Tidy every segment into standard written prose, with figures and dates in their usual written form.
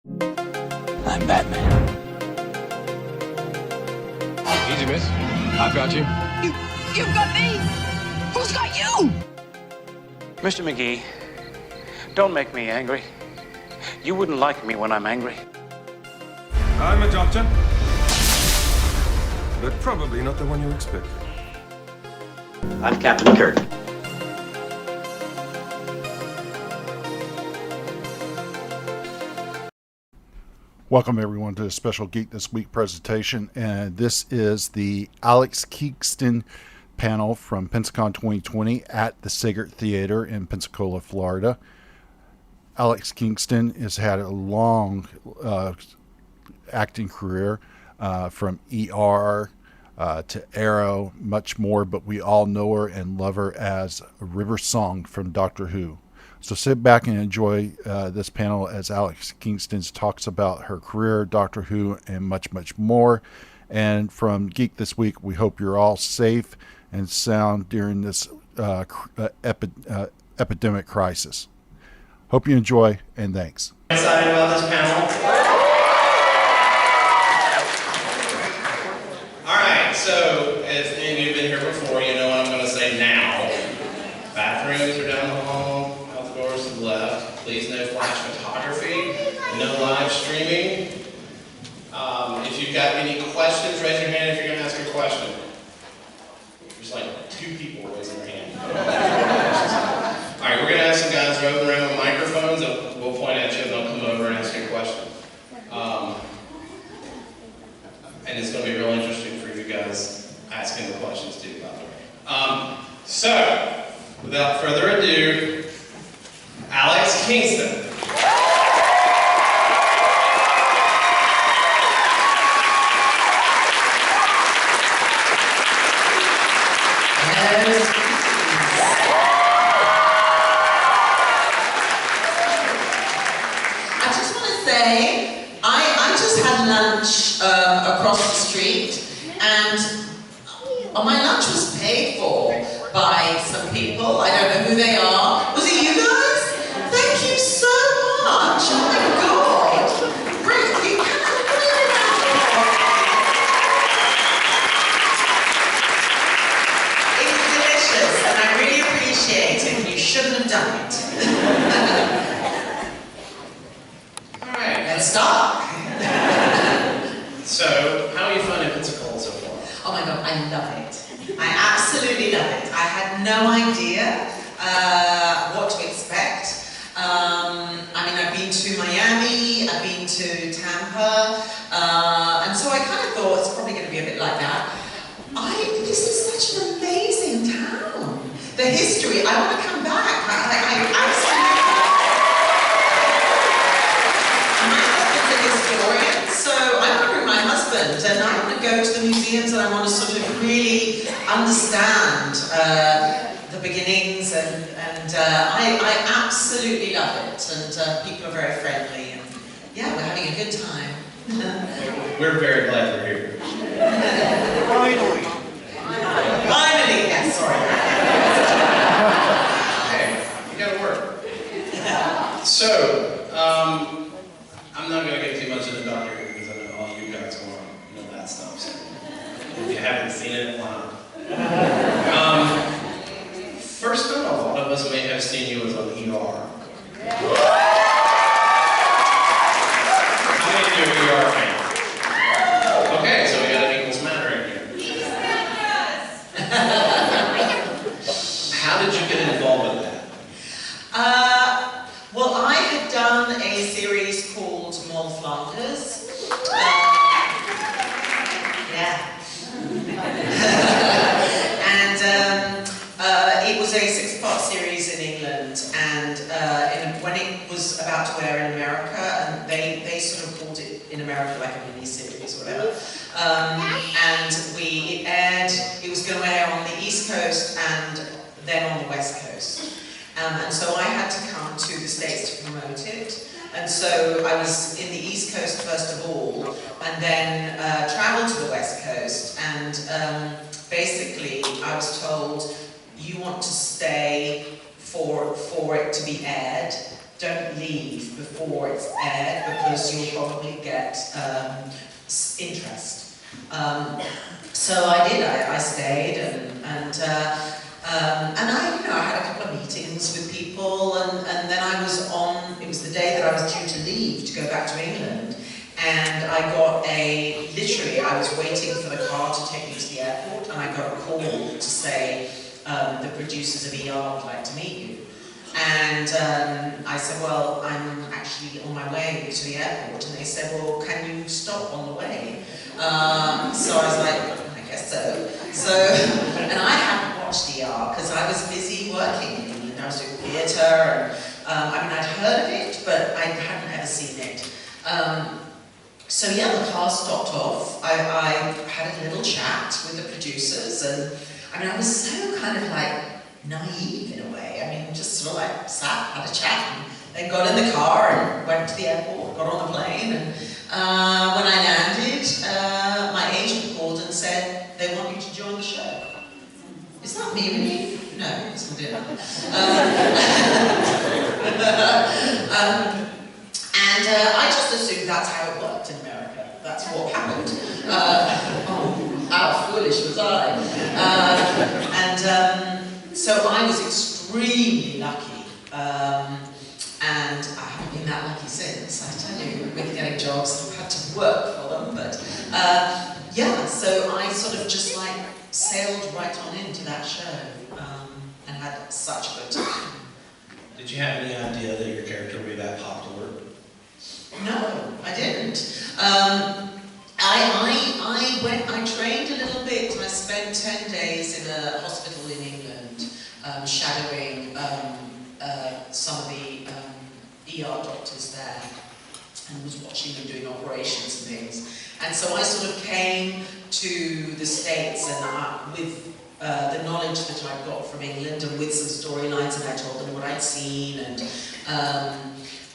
I'm Batman. Easy, miss. I've got you. You've got me! Who's got you? Mr. McGee, don't make me angry. You wouldn't like me when I'm angry. I'm a doctor. But probably not the one you expect. I'm Captain Kirk. Welcome everyone to a special Geek This Week presentation, and this is the Alex Kingston panel from Penscon 2020 at the Saegner Theater in Pensacola, Florida. Alex Kingston has had a long acting career from ER to Arrow, much more, but we all know her and love her as River Song from Doctor Who. So sit back and enjoy this panel as Alex Kingston talks about her career, Doctor Who, and much, much more. And from Geek This Week, we hope you're all safe and sound during this epidemic crisis. Hope you enjoy, and thanks. Excited about this panel? All right, so if any of you have been here before, you know what I'm going to say now. Bathrooms are down the hall, out the doors to the left. Please no flash photography, no live streaming. If you've got any questions, raise your hand if you're going to ask a question. There's like 2 people raising their hand. All right, we're going to have some guys roving around with microphones. We'll point at you and they'll come over and ask you a question. And it's going to be real interesting for you guys asking the questions too, by the way. So, without further ado, Alex Kingston. Across the street, and my lunch was paid for by some people. I don't know who they are. Was it you guys? Thank you so much. Oh my God. Great. You cannot believe it. It's delicious, and I really appreciate it. You shouldn't have done it. All right, let's start. So, how are you finding Pensacola so far? Oh my God, I love it. I absolutely love it. I had no idea what to expect. I've been to Miami, I've been to Tampa, and so I kind of thought it's probably going to be a bit like that. This is such an amazing town. The history, I want to come back. I absolutely. My husband's a historian, so I'm going to bring my husband, and I want to go to the museums, and I want to sort of really understand the beginnings, and I absolutely love it, and people are very friendly, and yeah, we're having a good time. We're very glad you're here. Finally, yes, sorry. Hey, you gotta work. So, I'm not gonna get too much into Doctor Who because I know all you guys want to know that stuff. So if you haven't seen it, why not? First of all, a lot of us may have seen you as on ER. How many of you are ER fans? Okay, so we got an equals matter in here. How did you get involved with that? Well, I had done a series called Moll Flanders. Yeah. And it was a 6-part series in England, and when it was about to air in America, and they sort of called it in America like a mini-series or whatever, it aired, it was going to air on the East Coast and then on the West Coast. And so I had to come to the States to promote it. And so I was in the East Coast first of all, and then traveled to the West Coast. And basically, I was told, you want to stay for it to be aired, don't leave before it's aired because you'll probably get interest. So I did. I stayed and I, I had a couple of meetings with people, and then I was on. It was the day that I was due to leave to go back to England, and I got literally I was waiting for the car to take me to the airport, and I got a call to say the producers of ER would like to meet you. And I said, well, I'm actually on my way to the airport. And they said, well, can you stop on the way? So I was like, I guess so. And I hadn't watched ER because I was busy working in England. I was doing theatre, and I'd heard of it, but I hadn't ever seen it. So yeah, the car stopped off. I had a little chat with the producers, and I was so kind of like naive in a way. Just sort of like sat, had a chat, and then got in the car and went to the airport, got on the plane, and when I landed, my agent called and said, they want you to join the show. Is that me, really? No, it's not it. And I just assumed that's how it worked in America. That's what happened. How foolish was I? So I was extremely lucky, and I haven't been that lucky since. I tell you, with getting jobs, I've had to work for them, but yeah, so I sort of just like sailed right on into that show, and had such a good time. Did you have any idea that your character would be that popular? No, I didn't. I trained a little bit. I spent 10 days in a hospital in England, shadowing some of the ER doctors there, and was watching them doing operations and things. And so I sort of came to the States and with the knowledge that I got from England and with some storylines, and I told them what I'd seen, and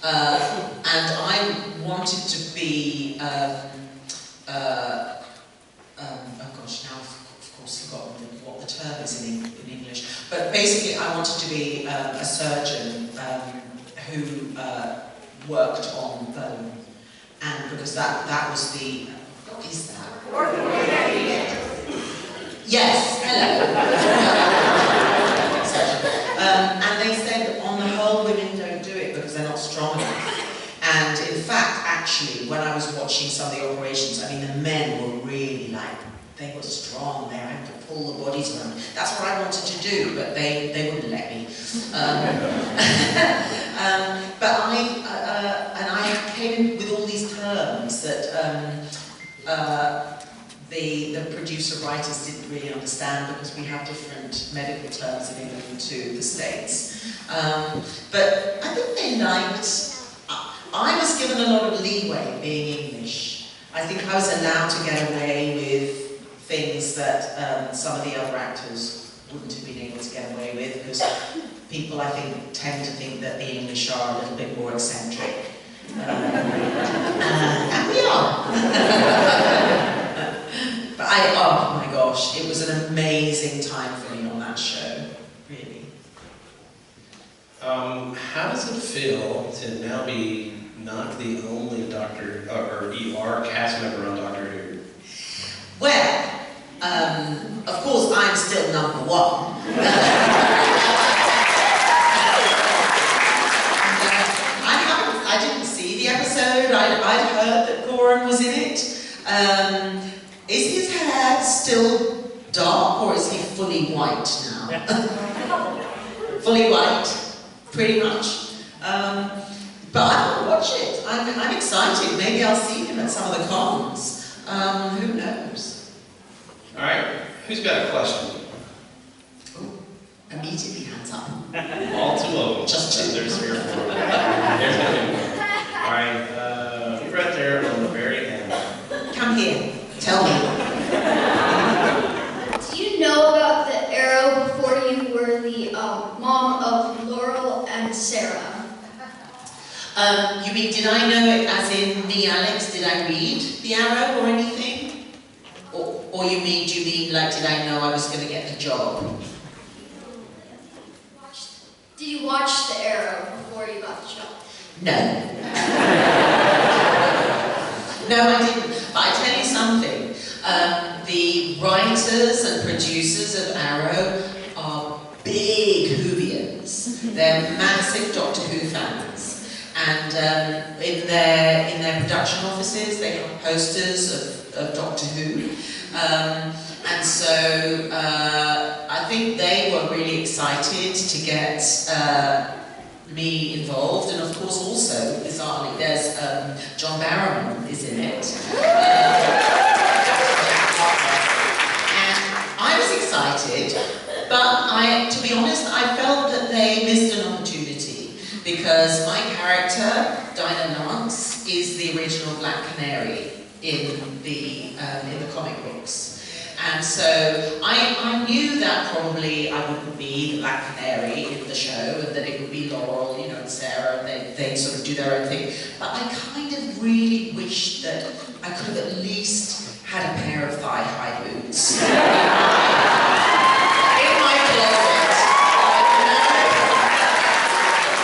I wanted to be oh gosh, now I've of course forgotten what the term is in English, but basically I wanted to be a surgeon who worked on bone, and because that was the, what is that? Yes, hello. And they said on the whole women don't do it because they're not strong enough. And in fact, actually, when I was watching some of the operations, the men were really like, they were strong, they had to pull the bodies around. That's what I wanted to do, but they wouldn't let me. But I came in with all these terms that the producer writers didn't really understand because we have different medical terms in England to the States. But I think they liked. I was given a lot of leeway being English. I think I was allowed to get away with things that some of the other actors wouldn't have been able to get away with, because people, I think, tend to think that the English are a little bit more eccentric. And we are. But oh my gosh, it was an amazing time for me on that show, really. How does it feel to now be not the only Doctor or ER cast member on Doctor Who? Well, of course, I'm still number one. I didn't see the episode. I'd heard that Goran was in it. Is his hair still dark, or is he fully white now? Fully white, pretty much. But I want to watch it. I'm excited. Maybe I'll see him at some of the cons. Who knows? All right, who's got a question? Ooh, immediately hands up. All two of them. Just two. There's 3 or 4. There's nothing more. All right, you're right there on the very end. Come here. Tell me. Do you know about the Arrow before you were the mom of Laurel and Sarah? You mean, did I know it as in me, Alex, did I read The Arrow or anything? Or do you mean like, did I know I was going to get the job? Did you watch the Arrow before you got the job? No. No, I didn't. But I tell you something. The writers and producers of Arrow are big Whovians. They're massive Doctor Who fans. And in their production offices, they have posters of Doctor Who. And so I think they were really excited to get me involved, and of course also, bizarrely, there's John Barrowman is in it. And I was excited, but to be honest, I felt that they missed an opportunity, because my character, Dinah Lance, is the original Black Canary in the comic books. And so I knew that probably I wouldn't be the Black Canary in the show, and that it would be Laurel, and Sarah, and they'd sort of do their own thing. But I kind of really wished that I could have at least had a pair of thigh-high boots in my closet.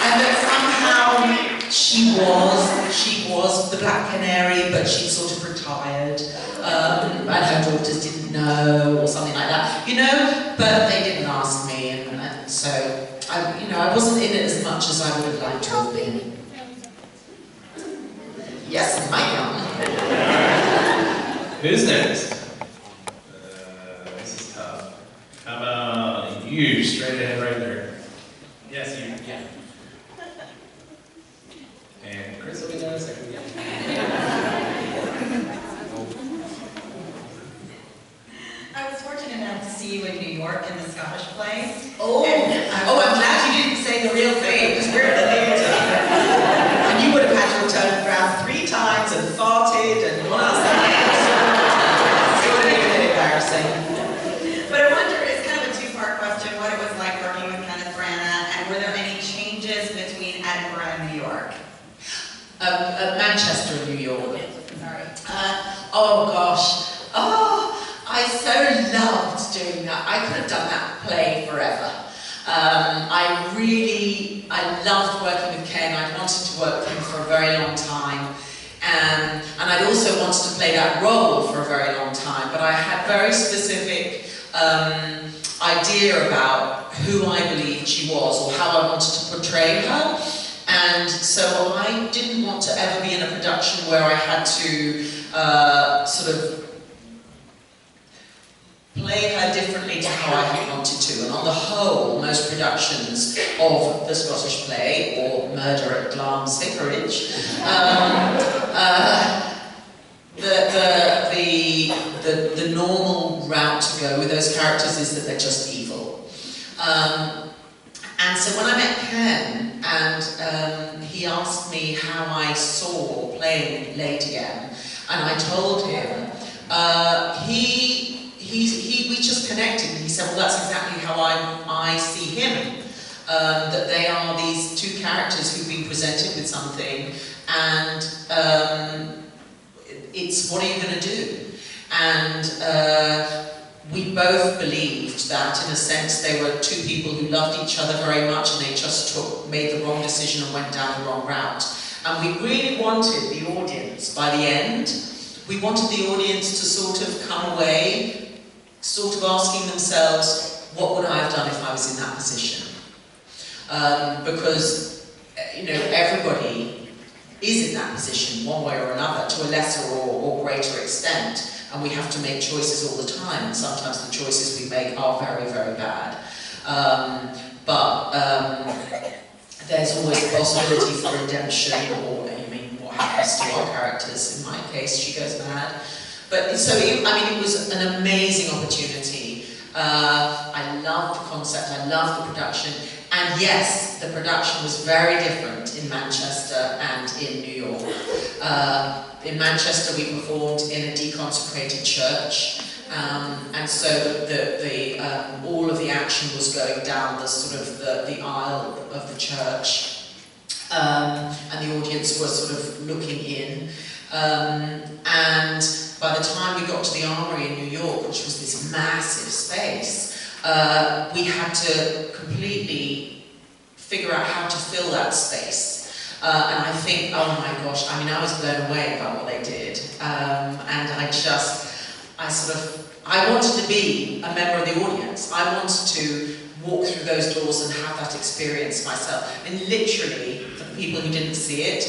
And that somehow she was the Black Canary, but she sort of retired. And her daughters didn't know, or something like that, but they didn't ask me, and so I wasn't in it as much as I would have liked to have been. Yes, my young. Who's next? This is tough. How about you, straight ahead right there? Yes, you. Yeah. And Chris will be there in a second. I was fortunate enough to see you in New York in the Scottish play. I'm glad you didn't say the real thing, because we're in the theatre. And you would have had to turn around 3 times and farted and what else? It would have been a bit embarrassing. But I wonder, it's kind of a 2-part question, what it was like working with Kenneth Branagh, and were there any changes between Edinburgh and New York? Manchester and New York. Sorry. Oh gosh. I so loved doing that. I could have done that play forever. I loved working with Ken. I'd wanted to work with him for a very long time. And I'd also wanted to play that role for a very long time, but I had very specific idea about who I believed she was, or how I wanted to portray her. And so I didn't want to ever be in a production where I had to sort of play her differently to how I had wanted to. And on the whole, most productions of the Scottish play, or Murder at Glam's Vicarage, the normal route to go with those characters is that they're just evil. And so when I met Ken, and he asked me how I saw playing Late Again, and I told him, we just connected, and he said, well, that's exactly how I see him. That they are these 2 characters who've been presented with something, and it's what are you going to do? And we both believed that, in a sense, they were 2 people who loved each other very much, and they just made the wrong decision and went down the wrong route. And we really wanted the audience, by the end, we wanted the audience to sort of come away, sort of asking themselves, what would I have done if I was in that position? Because, everybody is in that position, one way or another, to a lesser or greater extent. And we have to make choices all the time, and sometimes the choices we make are very, very bad. But there's always a possibility for redemption, or, what happens to our characters. In my case, she goes mad. But so, it was an amazing opportunity. I loved the concept, I loved the production, and yes, the production was very different in Manchester and in New York. In Manchester, we performed in a deconsecrated church, and so all of the action was going down the aisle of the church, and the audience was sort of looking in. And by the time we got to the Armory in New York, which was this massive space, we had to completely figure out how to fill that space. And I think, oh my gosh, I mean, I was blown away by what they did. And I wanted to be a member of the audience. I wanted to walk through those doors and have that experience myself. And literally, for the people who didn't see it,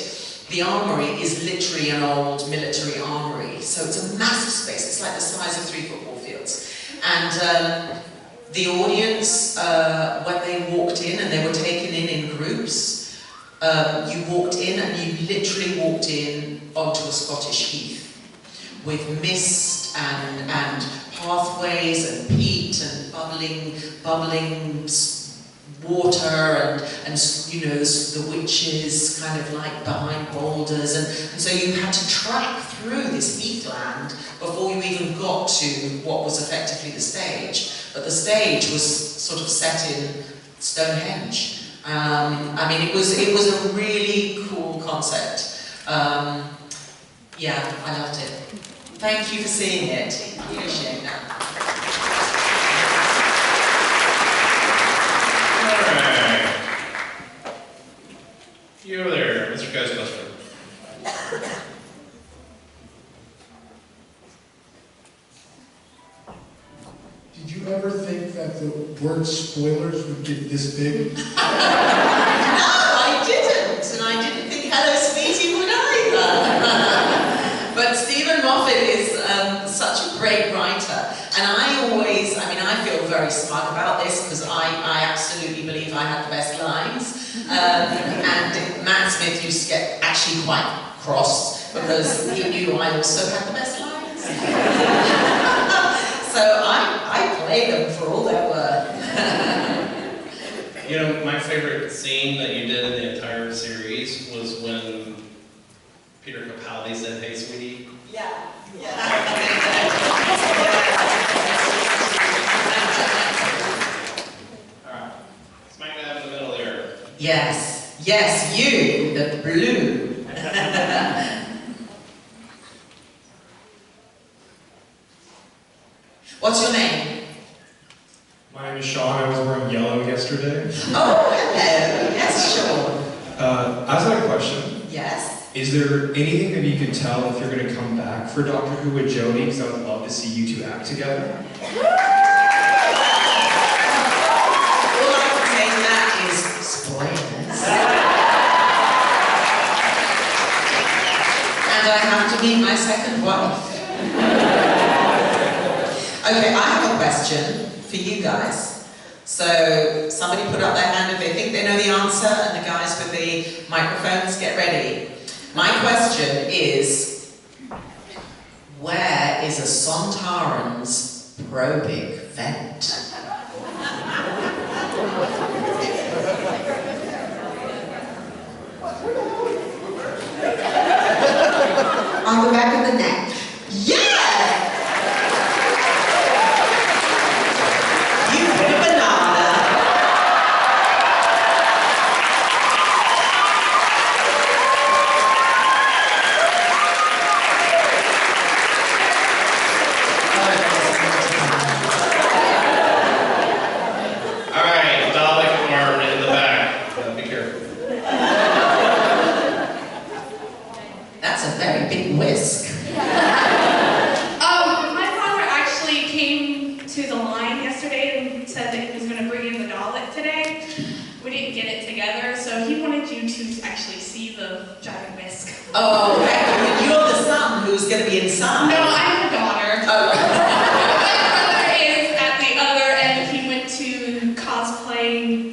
the armory is literally an old military armory. So it's a massive space. It's like the size of 3 football fields. And the audience, when they walked in, and they were taken in groups, you walked in and you literally walked in onto a Scottish heath with mist and pathways and peat and bubbling water and you know, the witches kind of like behind boulders, and so you had to track through this heathland before you even got to what was effectively the stage. But the stage was sort of set in Stonehenge. I mean, it was a really cool concept. Yeah, I loved it. Thank you for seeing it. Appreciate that. Alright. You over there, Mr. Ghostbuster. Did you ever think that the word spoilers would get this big? No, I didn't. And I didn't think Hello Sweetie would either. But Stephen Moffat is such a great writer. And I feel very smug about this because I absolutely believe I had the best lines. And Matt Smith used to get actually quite cross because he knew I also had the best lines. So I play them for all they're worth. You know, my favorite scene that you did in the entire series was when Peter Capaldi said, "Hey, sweetie." Yeah. Alright. Smack dab in the middle there. Yes, you, the blue. What's your name? My name is Sean. I was wearing yellow yesterday. Oh, hello. Yes, Sean. I just had a question. Yes. Is there anything that you could tell if you're going to come back for Doctor Who with Jodie? Because I would love to see you two act together. All I can say to that is spoilers. And I have to meet my second wife. Okay, I have a question for you guys. So somebody put up their hand if they think they know the answer, and the guys with the microphones, get ready. My question is, where is a Sontaran's probing vent? On the back of the neck. Yeah! You put a banana. Alright, Dalek arm in the back. Be careful. That's a very big whisk. My father actually came to the line yesterday and said that he was going to bring in the Dalek today. We didn't get it together, so he wanted you to actually see the giant whisk. Oh, okay. You're the son who's going to be inside. No, I'm the daughter. Oh. My brother is at the other end. He went to cosplay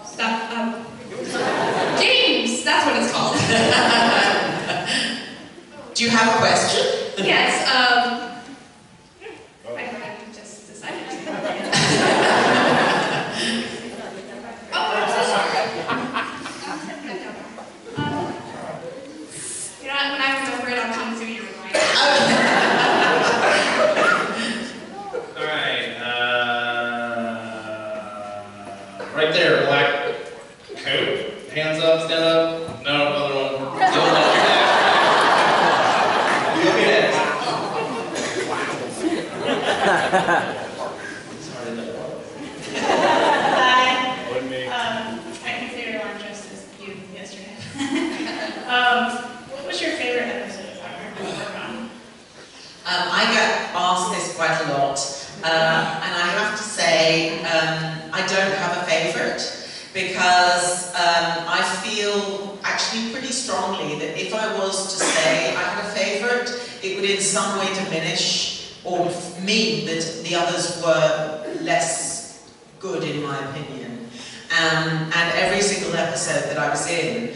stuff. Games, that's what it's called. Do you have a question? Yes, I just decided to. Oh, I'm so sorry. You know, when I remember it, I'll come to you reminder. Alright, right there, black coat. Hands up, stand up. No, other one. The other one, your neck. Look at it. Hi. I consider lunches. strongly that if I was to say I had a favourite, it would in some way diminish or mean that the others were less good in my opinion. And every single episode that I was in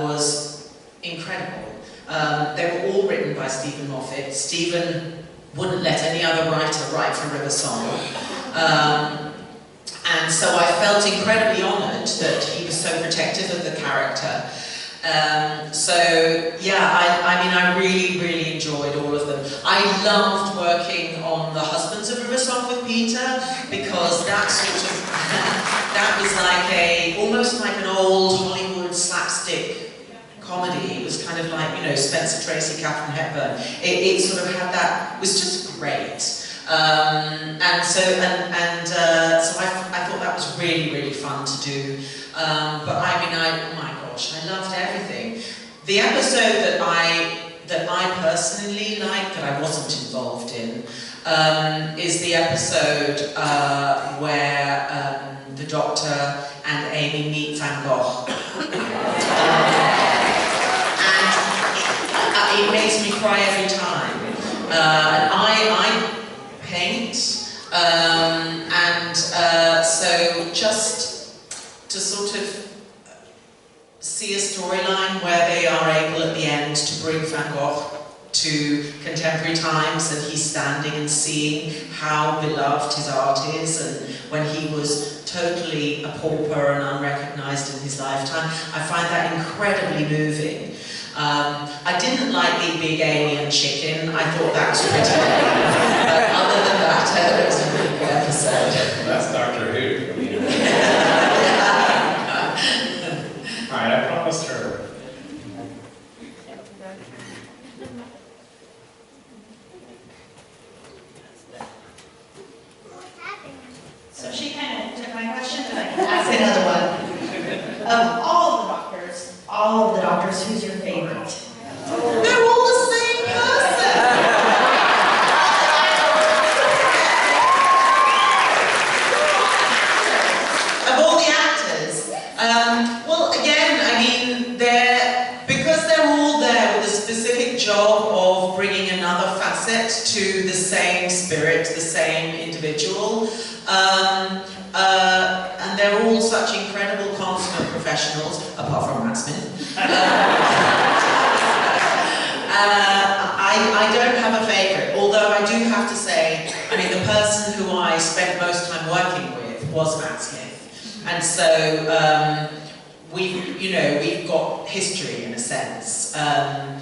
was incredible. They were all written by Stephen Moffat. Stephen wouldn't let any other writer write for River Song. And so I felt incredibly honoured that he was so protective of the character. So yeah, I mean, I really, really enjoyed all of them. I loved working on The Husbands of River Song with Peter, because that sort of, that was like almost like an old Hollywood slapstick comedy. It was kind of like, you know, Spencer Tracy, Katharine Hepburn. It sort of had that, it was just great. And so I thought that was really, really fun to do. But I mean, oh my gosh, I loved everything. The episode that I personally liked, that I wasn't involved in, is the episode where the Doctor and Amy meet Van Gogh. And it makes me cry every time. I paint, so just to sort of see a storyline where they are able at the end to bring Van Gogh to contemporary times, and he's standing and seeing how beloved his art is, and when he was totally a pauper and unrecognised in his lifetime. I find that incredibly moving. I didn't like the big alien chicken. I thought that was pretty lame. But other than that, it was a really good episode. That's Doctor Who. Alright, I promised her. So she kind of took my question, but I can ask another one. Of all of the doctors, who's your favorite? They're all the same person! Of all the actors, well, again, I mean, because they're all there with a specific job of bringing another facet to the same spirit, the same individual, and they're all such incredible consummate professionals, apart from Matt Smith. I don't have a favourite, although I do have to say, I mean, the person who I spent most time working with was Matt Smith. And so, we've got history in a sense. And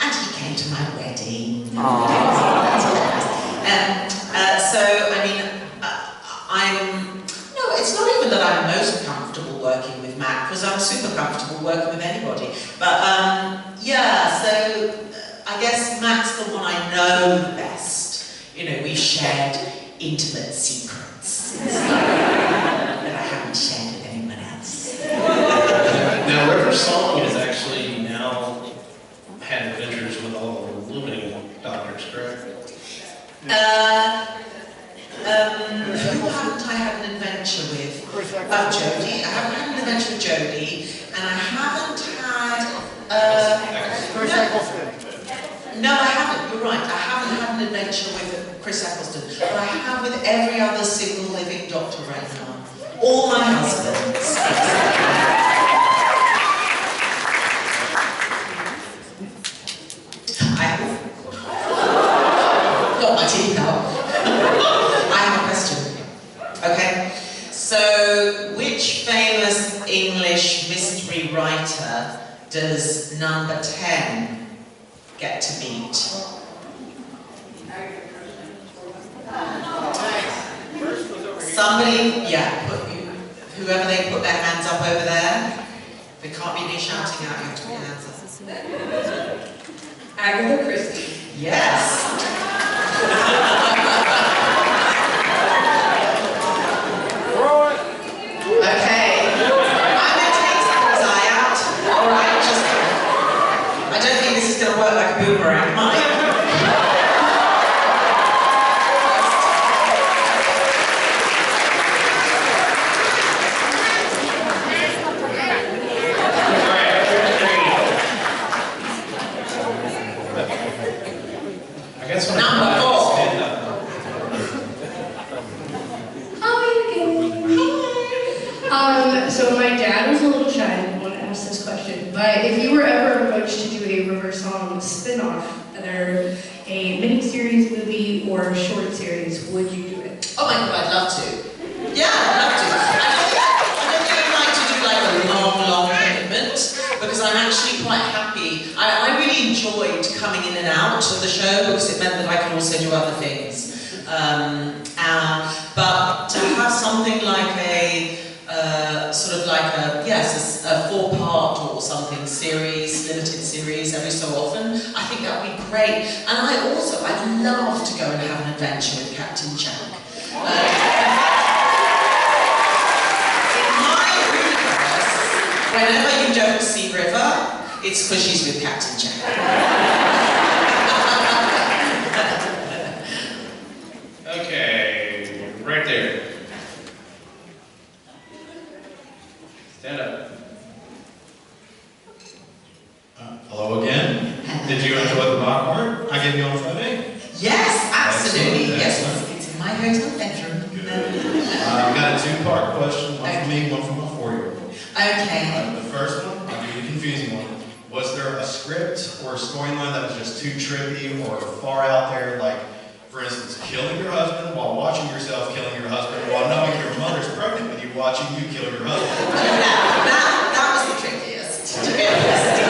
he came to my wedding. So, I mean, it's not even that I'm most comfortable working with Matt, because I'm super comfortable working with anybody. But, yeah, so I guess Matt's the one I know the best. You know, we shared intimate secrets that I haven't shared with anyone else. Now, River Song has actually now had adventures with all the living doctors, correct? Who haven't I had an adventure with? Jodie. I haven't had an adventure with Jodie, and I haven't had. No, I haven't. You're right. I haven't had an adventure with Chris Eccleston, but I have with every other single living doctor right now. All my husbands. I have got my teeth out. I have a question. Okay, so which famous English mystery writer does number 10 get to meet? Somebody, yeah, whoever they put their hands up over there. There can't be any shouting out, you have to put your hands up. Agatha Christie. Yes. Okay. I'm going to take someone's eye out. Alright, I don't think this is going to work like a boomerang, might it? Alright, approach to do a River Song spin-off, either a mini-series, movie, or short series, would you do it? Oh my God, I'd love to. Yeah, I'd love to. I don't think I'd like to do like a long commitment, because I'm actually quite happy. I really enjoyed coming in and out of the show because it meant that I could also do other things. But to have something like a sort of like a 4-part or something series, limited series every so often, I think that would be great. And I'd love to go and have an adventure with Captain Jack. In my universe, whenever you don't see River, it's because she's with Captain Jack. Okay, right there. Stand up. Hello again. Did you enjoy the popcorn I gave you on Friday? Yes, absolutely. Excellent. Yes, it's in my hotel bedroom. I've got a 2-part question, one for me, one for my 4-year-old. Okay. The first one, I'll give you the confusing one. Was there a script or a storyline that was just too trippy or far out there, like, for instance, killing your husband while watching yourself killing your husband while knowing your mother's pregnant with you watching you kill your husband? That was the trickiest, to be honest.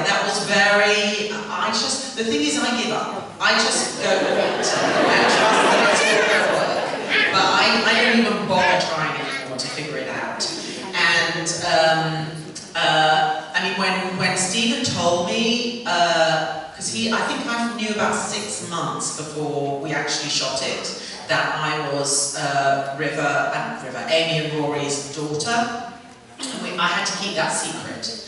That was very, the thing is I give up. I just go with it and trust that it's all going to work. But I don't even bother trying anymore to figure it out. And, I mean, when Stephen told me, because I think I knew about 6 months before we actually shot it, that I was Amy and Rory's daughter. And I had to keep that secret.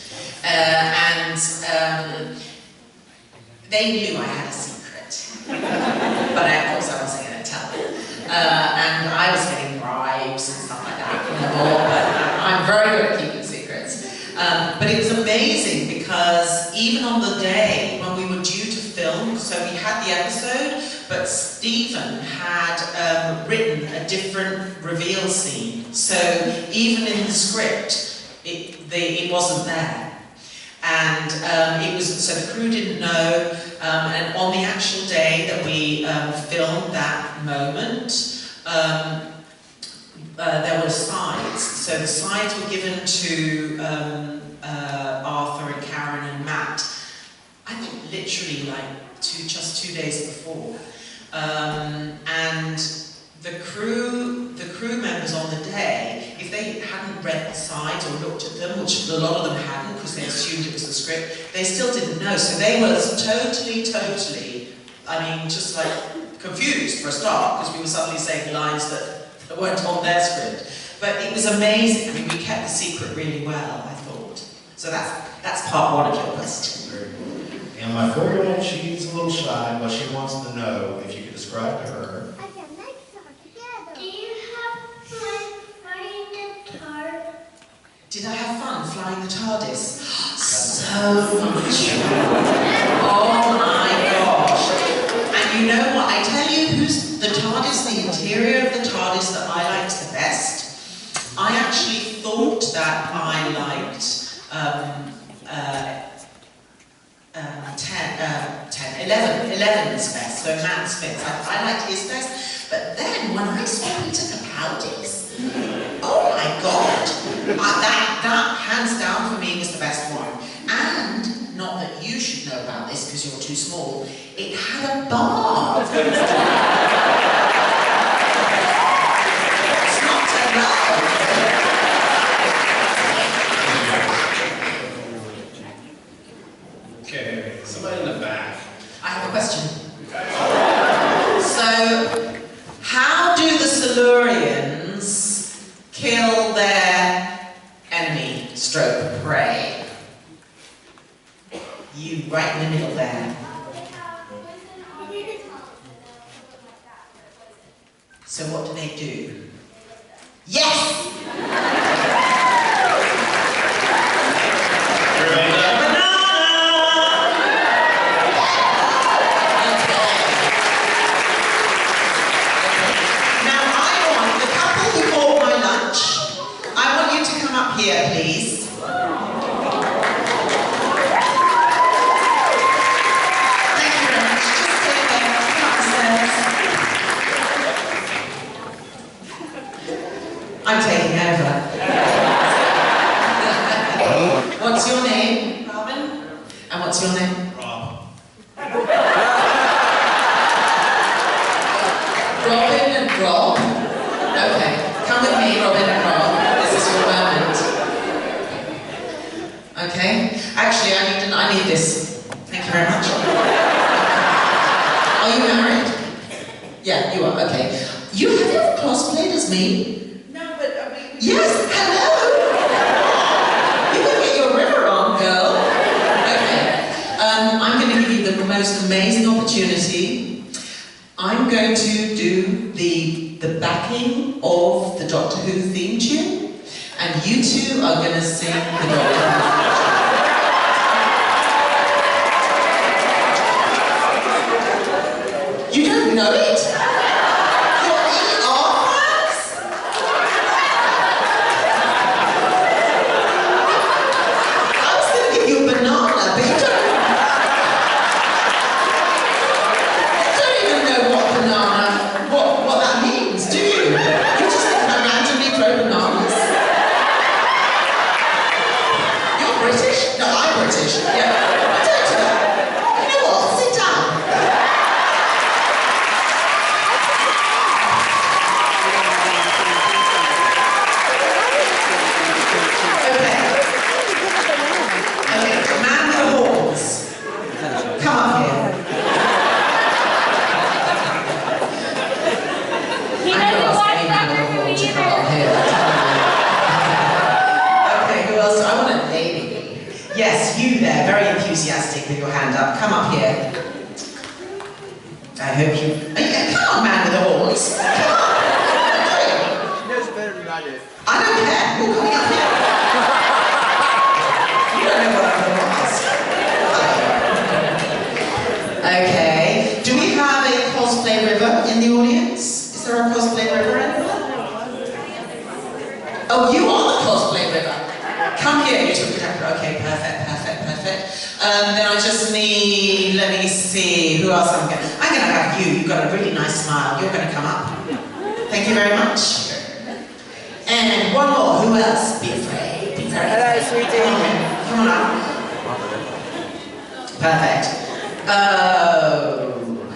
They knew I had a secret. But of course I wasn't going to tell them. And I was getting bribes and stuff like that from them all, but I'm very good at keeping secrets. But it was amazing because even on the day when we were due to film, so we had the episode, but Stephen had written a different reveal scene. So even in the script, it wasn't there. And it was, so the crew didn't know, and on the actual day that we filmed that moment, there were sides. So the sides were given to Arthur and Karen and Matt, I think literally like just 2 days before. And the crew members on the day, if they hadn't read the sides or looked at them, which a lot of them hadn't because they assumed it was the script, they still didn't know. So they were totally, I mean, just like confused for a start because we were suddenly saying lines that weren't on their script. But it was amazing. I mean, we kept the secret really well, I thought. So that's part one of your question. And my 4-year-old, she's a little shy, but she wants to know if you could describe to her. Do you have fun flying the TARDIS? Did I have fun flying the TARDIS? So much. Oh my gosh. And you know what? I tell you who's the TARDIS, the interior of the TARDIS that I liked the best. I actually thought that I liked 11's best, so Matt Smith. I liked his best, but then when I saw Peter Capaldi's, oh my god, that hands down for me was the best one. And, not that you should know about this because you're too small, it had a bar. It's not too loud. Okay, somebody in the back. I have a question. So, how do the Silurians kill their enemy stroke prey? You right in the middle there. So what do they do? Yes! Here, please. What's your name? Rob. Robin and Rob. Okay, come with me, Robin and Rob. This is your moment. Okay. Actually, I need this. Thank you very much. Are you married? Yeah, you are. Okay. Have you ever cosplayed as me? No, but I mean... Yes, hello! You're going to get your river on, girl. Okay. I'm going to give you the most amazing opportunity. I'm going to do the backing of the Doctor Who theme tune, and you two are going to sing the Doctor Who theme tune. You don't know it? Yes, you there, very enthusiastic with your hand up. Come up here. I hope you... Come on, man with the horns. Come on. He knows better than I do. I don't care. You're coming up here. You don't know what I'm going to ask. Okay. Do we have a cosplay river in the audience? Is there a cosplay river anywhere? Oh, you are the cosplay river. Come here, you took it up. Okay, perfect. Then I just need, let me see, who else I'm going to have you. You've got a really nice smile. You're going to come up. Thank you very much. And one more, who else? Be afraid. Be very afraid. Hello, sweetie. Come on up. Perfect. Oh.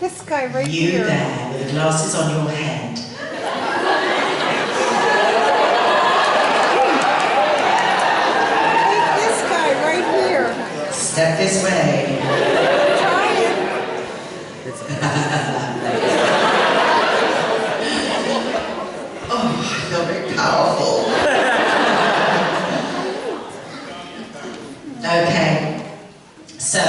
This guy right You here. there, with the glasses on your head. Step this way. Oh, I feel very powerful. Okay. So,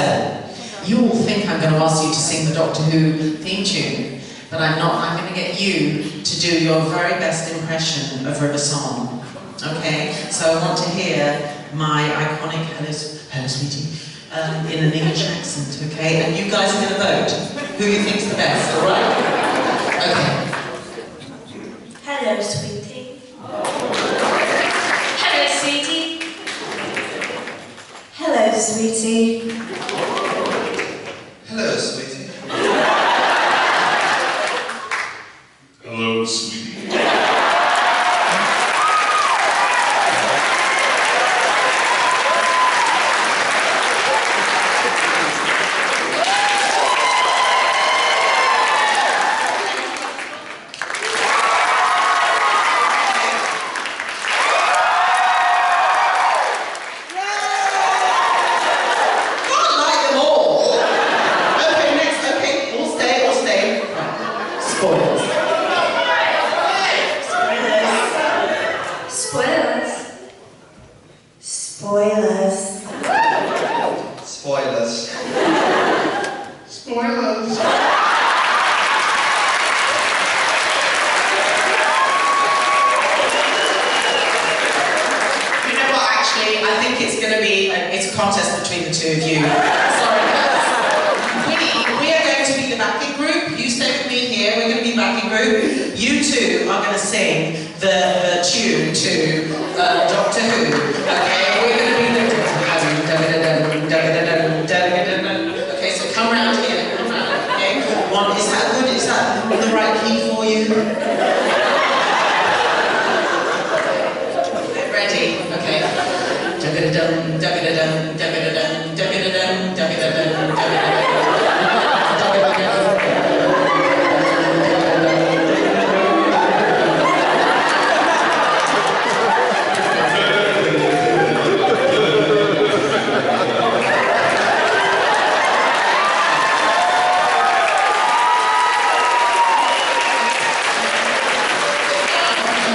you all think I'm going to ask you to sing the Doctor Who theme tune, but I'm not. I'm going to get you to do your very best impression of River Song. Okay? So I want to hear my iconic hello sweetie. In an English accent, okay? And you guys are going to vote who you think's the best, alright? Okay. Hello, sweetie. Hello, sweetie. Hello, sweetie. Hello, sweetie. Hello, sweetie.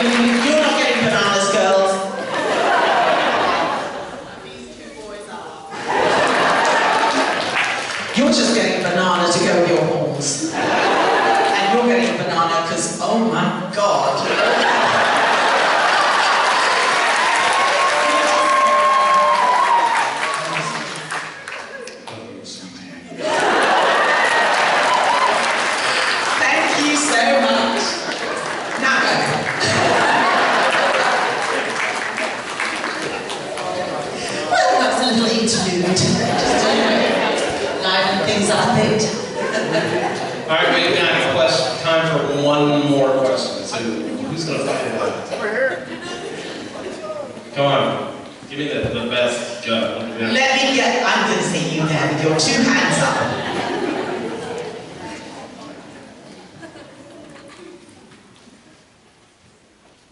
You're not getting bananas, girls. You're just getting a banana to go with your horns. And you're getting a banana because, oh my God. Thank you so much. Now go. Well, that's a little interlude. Just liven things up a bit. All right, we've got time for one more question. So who's going to fight it out? Over here. Come on, give me the best go. I'm going to see you there with your two hands up.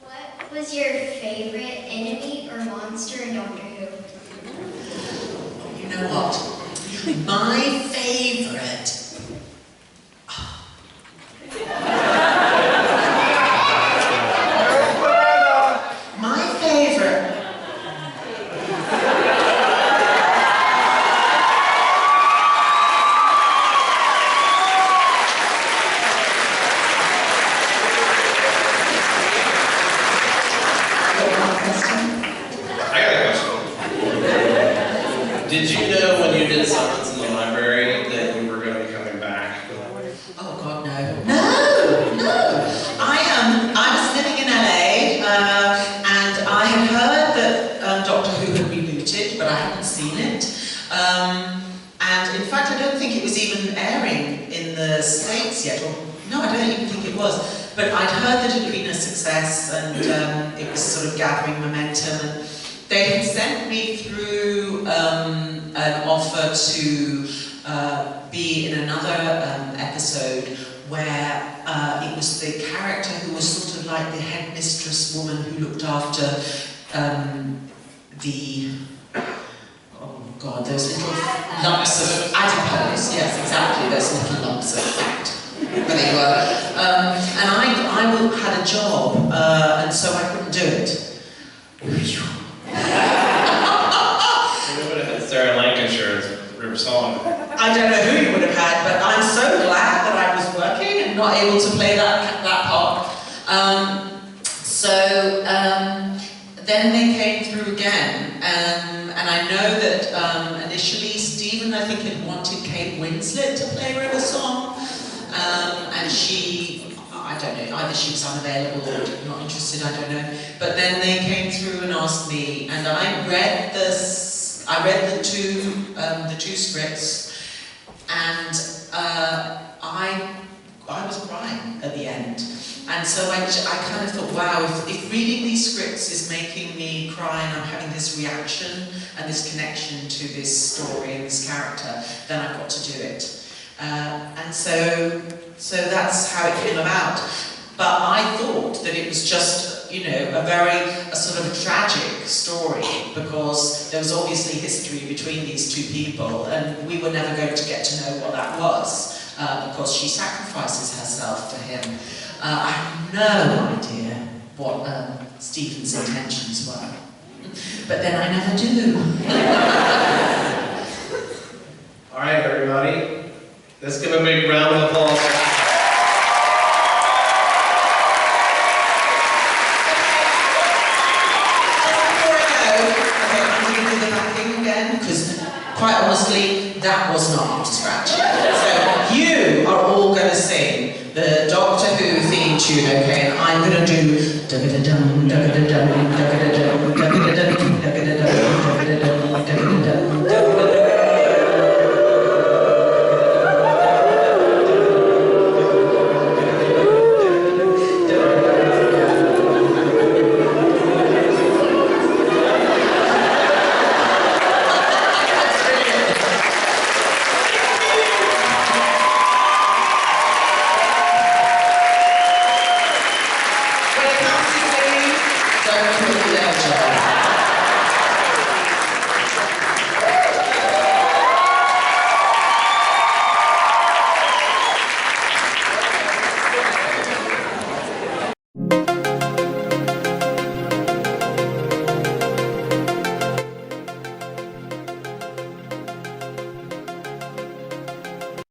What was your favorite enemy or monster in Doctor Who? You know what? My favourite. My favourite. I got a question. Did you know when you did Silence in the Library that you were going to be coming back? Oh God, no. No. I was living in LA, and I had heard that Doctor Who had rebooted, but I hadn't seen it. And in fact, I don't think it was even airing in the States yet. Or, no, I don't even think it was. But I'd heard that it had been a success, and it was sort of gathering momentum. And they had sent me through an offer to be in another episode where it was the character who was sort of like the headmistress woman who looked after God, those little lumps of adipose. Yes, exactly, those little lumps of fat. But they were. And I had a job, and so I couldn't do it. You would have had Sarah Lancashire as River Song. I don't know who you would have had, but I'm so glad that I was working and not able to play that part. Then they came through again, and I know that initially Stephen, I think, had wanted Kate Winslet to play River Song, and she, I don't know, either she was unavailable or not interested, I don't know. But then they came through and asked me, and I read the two scripts, and I was crying at the end. And so I kind of thought, wow, if reading these scripts is making me cry and I'm having this reaction and this connection to this story and this character, then I've got to do it. And so that's how it came about. But I thought that it was just, a sort of tragic story, because there was obviously history between these two people, and we were never going to get to know what that was, because she sacrifices herself for him. I have no idea what Stephen's intentions were, but then I never do. All right, everybody, let's give a big round of applause. Quite honestly, that was not up to scratch. So you are all going to sing the Doctor Who theme tune, okay? And I'm going to do da-da-dum, da-da-dum, da-da-dum.